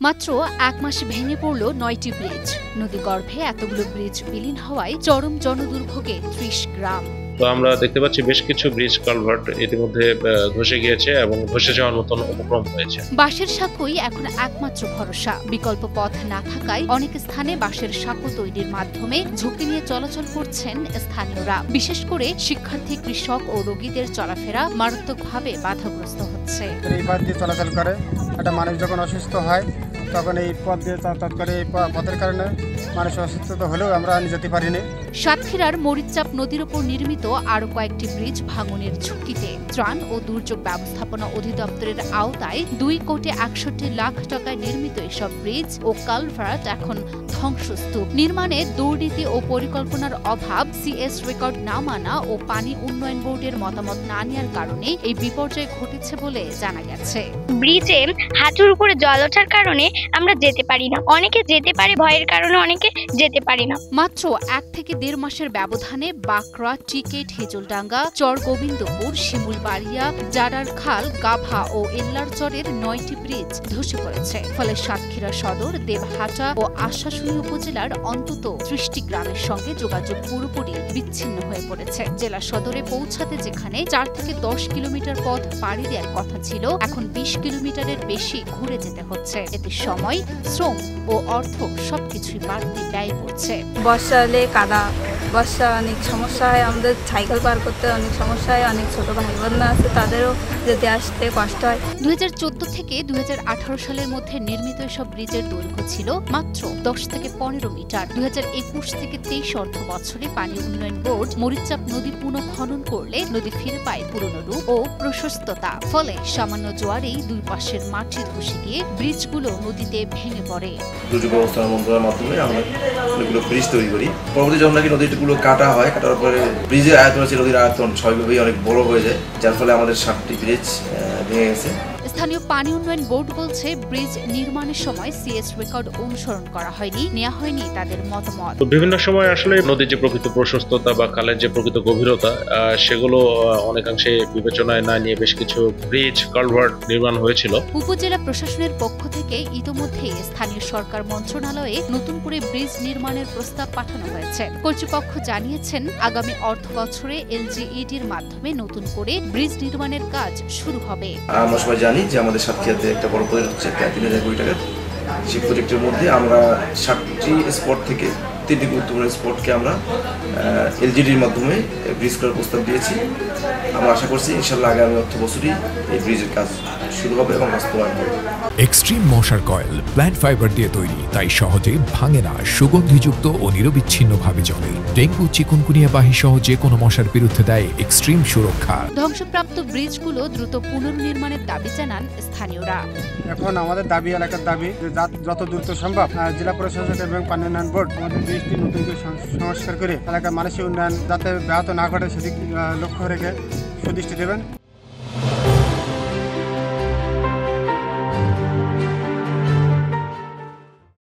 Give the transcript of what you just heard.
মাত্র এক মাসে ভেঙে পড়ল ৯টি ব্রিজ। নদীগর্ভে এতগুলো ব্রিজ বিলীন হওয়ায় চরম জনদুর্ভোগে ৩০ গ্রাম। তো আমরা দেখতে পাচ্ছি বেশ কিছু ব্রিজ কালভার্ট ইতিমধ্যে ধসে গিয়েছে এবং ধসে যাওয়ার মতন উপক্রম হয়েছে। বাঁশের সাঁকোই এখন একমাত্র ভরসা। বিকল্প পথ না থাকায় অনেক স্থানে বাঁশের সাঁকো তৈরির মাধ্যমে ঝুঁকি নিয়ে চলাচল করছেন স্থানীয়রা। বিশেষ করে শিক্ষার্থী, কৃষক ও রোগীদের চলাফেরা মারাত্মকভাবে বাধাগ্রস্ত হচ্ছে। এই পথ দিয়ে চলাচল করে একটা মানুষ যখন অসুস্থ হয় তখন এই পথ দিয়ে যাতায়াত করে। এই পথের কারণে মানুষ অসুস্থ হলেও আমরা যেতে পারিনি। সাতক্ষীরার মরিচচাপ নদীর ওপর নির্মিত আরও কয়েকটি ব্রিজ ভাঙনের ঝুঁকিতে। ত্রাণ ও দুর্যোগ ব্যবস্থাপনা অধিদপ্তরের আওতায় ২,৬১,০০,০০,০০০ টাকায় নির্মিত এসব ব্রিজ ও কালভার্ট এখন ধ্বংসস্তূপ। নির্মাণে দুর্নীতি ও পরিকল্পনার অভাব, সিএস রেকর্ড না মানা ও পানি উন্নয়ন বোর্ডের মতামত না নেওয়ার কারণে এই বিপর্যয় ঘটেছে বলে জানা গেছে। ব্রিজে হাঁটুর উপরে জল ওঠার কারণে আমরা যেতে পারি না। অনেকে যেতে পারে, ভয়ের কারণে অনেকে যেতে পারি না। মাত্র ১ থেকে ১.৫ মাসের ব্যবধানে বাকরা, টিকেট, হেজলডাঙ্গা, চরগোবিন্দপুর, শিমুলবাড়িয়া, জাডারখাল, গাভা ও এল্লারচরের ৯টি ব্রিজ ধসে পড়েছে। ফলে সাতক্ষীরা সদর, দেবহাটা ও আশাশুনি উপজেলার অন্তত ৩০টি গ্রামের সঙ্গে যোগাযোগ পুরোপুরি বিচ্ছিন্ন হয়ে পড়েছে। জেলা সদরে পৌঁছাতে যেখানে ৪ থেকে ১০ কিলোমিটার পথ পাড়ি দেওয়ার কথা ছিল, এখন ২০ কিলোমিটারের বেশি ঘুরে যেতে হচ্ছে। এতে সময়, শ্রম ও অর্থ সবকিছুই বাড়তি ব্যয় পড়ছে। বর্ষা হলে কাদা, বর্ষা অনেক সমস্যা হয়, আমাদের সাইকেল পার করতে অনেক সমস্যা হয়। অনেক ছোট ভাই বোনরা আছে, তাদেরও যেতে আসতে কষ্ট হয়। ২০১৪ থেকে ২০১৮ সালের মধ্যে নির্মিত এসব ব্রিজের দৈর্ঘ্য ছিল মাত্র ১০ থেকে ১৫ মিটার। ২০২১ থেকে ২৩ অর্থ বছরে পানি উন্নয়ন বোর্ড মরিচচাপ নদী পুনঃখনন করলে নদী ফিরে পায় পুরনো রূপ ও প্রশস্ততা। ফলে সামান্য জোয়ারেই দুই পাশের মাটি ধসে গিয়ে ব্রিজগুলো নদীতে ভেঙে পড়ে। দুর্যোগ ব্যবস্থাপনা মন্ত্রণালয়ের মাধ্যমে আমরা অনেকগুলো ব্রিজ তৈরি করি। পরবর্তী যখন নাকি নদীগুলো কাটা হয়, কাটার পরে ব্রিজের আয়তন আছে, নদীর আয়তন স্বাভাবিকভাবেই অনেক বড় হয়ে যায়, যার ফলে আমাদের ৭টি ব্রিজ ভেঙে গেছে। স্থানীয় পানি উন্নয়ন বোর্ড বলছে, ব্রিজ নির্মাণের সময় সিএস রেকর্ড অনুসরণ করা হয়নি, নেওয়া হয়নি তাদের মতামত। বিভিন্ন সময় আসলে নদীর যে প্রকৃত প্রশস্ততা বা খালের যে প্রকৃত গভীরতা, সেগুলো অনেকাংশে বিবেচনায় না নিয়ে বেশ কিছু ব্রিজ কালভার্ট নির্মাণ হয়েছিল। উপজেলা প্রশাসনের পক্ষ থেকে ইতোমধ্যেই স্থানীয় সরকার মন্ত্রণালয়ে নতুন করে ব্রিজ নির্মাণের প্রস্তাব পাঠানো হয়েছে। কর্তৃপক্ষ জানিয়েছেন, আগামী অর্থ বছরে এলজিইডির মাধ্যমে নতুন করে ব্রিজ নির্মাণের কাজ শুরু হবে। আমরা সবাই জানি যে আমাদের সাতক্ষীরাতে একটা বড় প্রজেক্ট হচ্ছে, প্রায় ৩,০০০ কোটি টাকার। সেই প্রজেক্টের মধ্যে আমরা ৭টি স্পট থেকে ৩টি গুরুত্বপূর্ণ স্পটকে আমরা এলজিডির মাধ্যমে ব্রিজ করার প্রস্তাব দিয়েছি। আমরা আশা করছি ইনশাল্লাহ আগামী অর্থ বছরই এই ব্রিজের কাজ শুরু হবে এবং বাস্তবায়ন হবে। এক্সট্রিম মশার কয়েল প্ল্যান্ট ফাইবার দিয়ে তৈরি, তাই সহজে ভাঙে না, সুগন্ধিযুক্ত ও নিরবিচ্ছিন্নভাবে জ্বলে। ডেঙ্গু, চিকুনগুনিয়া বাহি সহ যে কোনো মশার বিরুদ্ধে দেয় এক্সট্রিম সুরক্ষা। ধ্বংসপ্রাপ্ত ব্রিজগুলো দ্রুত পুনর্নির্মাণের দাবি জানান স্থানীয়রা। এখন আমাদের দাবি, এলাকার দাবি, যত দ্রুত সম্ভব জেলা প্রশাসক এবং পানি উন্নয়ন বোর্ড আমাদের ব্রিজটি নতুন করে সংস্কার করে এলাকার মানুষের উন্নয়ন যাতে ব্যাহত না ঘটে সেদিকে লক্ষ্য রেখে সুদৃষ্টি দেবেন।